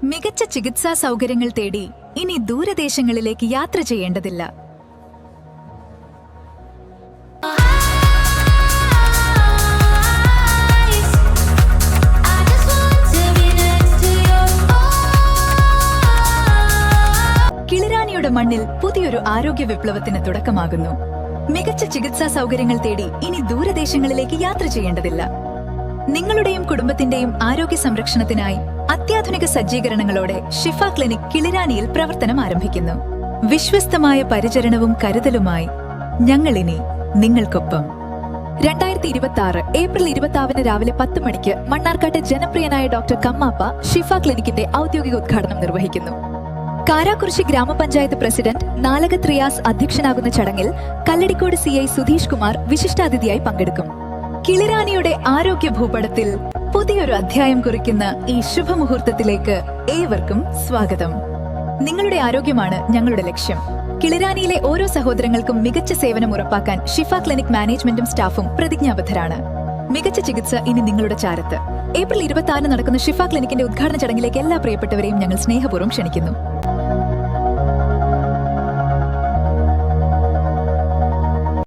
മികച്ച ചികിത്സാ സൗകര്യങ്ങൾ തേടി ഇനി ദൂരദേശങ്ങളിലേക്ക് യാത്ര ചെയ്യേണ്ടതില്ല. കിളിരാനിയുടെ മണ്ണിൽ പുതിയൊരു ആരോഗ്യ വിപ്ലവത്തിന് തുടക്കമാകുന്നു. മികച്ച ചികിത്സാ സൗകര്യങ്ങൾ തേടി ഇനി ദൂരദേശങ്ങളിലേക്ക് യാത്ര ചെയ്യേണ്ടതില്ല. നിങ്ങളുടെയും കുടുംബത്തിന്റെയും ആരോഗ്യ സംരക്ഷണത്തിനായി അത്യാധുനിക സജ്ജീകരണങ്ങളോടെ ഷിഫ ക്ലിനിക് കിളിരാനിയിൽ പ്രവർത്തനം ആരംഭിക്കുന്നു. വിശ്വസ്തമായ പരിചരണവും കരുതലുമായി ഞങ്ങളിനി നിങ്ങൾക്കൊപ്പം. 2026 ഏപ്രിൽ 26 രാവിലെ 10 മണിക്ക് മണ്ണാർക്കാട്ടെ ജനപ്രിയനായ ഡോക്ടർ കമ്മാപ്പ ഷിഫ ക്ലിനിക്കിന്റെ ഔദ്യോഗിക ഉദ്ഘാടനം നിർവഹിക്കുന്നു. കാരാക്കുറിശി ഗ്രാമപഞ്ചായത്ത് പ്രസിഡന്റ് നാലകത്ത് റിയാസ് അധ്യക്ഷനാകുന്ന ചടങ്ങിൽ കല്ലടിക്കോട് CI സുധീഷ് കുമാർ വിശിഷ്ടാതിഥിയായി പങ്കെടുക്കും. കിളിരാനിയുടെ ആരോഗ്യ ഭൂപടത്തിൽ പുതിയൊരു അധ്യായം കുറിക്കുന്ന ഈ ശുഭമുഹൂർത്തത്തിലേക്ക് ഏവർക്കും സ്വാഗതം. നിങ്ങളുടെ ആരോഗ്യമാണ് ഞങ്ങളുടെ ലക്ഷ്യം. കിളിരാനിയിലെ ഓരോ സഹോദരങ്ങൾക്കും മികച്ച സേവനം ഉറപ്പാക്കാൻ ഷിഫ ക്ലിനിക് മാനേജ്മെന്റും സ്റ്റാഫും പ്രതിജ്ഞാബദ്ധരാണ്. മികച്ച ചികിത്സ ഇനി നിങ്ങളുടെ ചാരത്ത്. ഏപ്രിൽ 26 നടക്കുന്ന ഷിഫ ക്ലിനിക്കിന്റെ ഉദ്ഘാടന ചടങ്ങിലേക്ക് എല്ലാ പ്രിയപ്പെട്ടവരെയും ഞങ്ങൾ സ്നേഹപൂർവ്വം ക്ഷണിക്കുന്നു.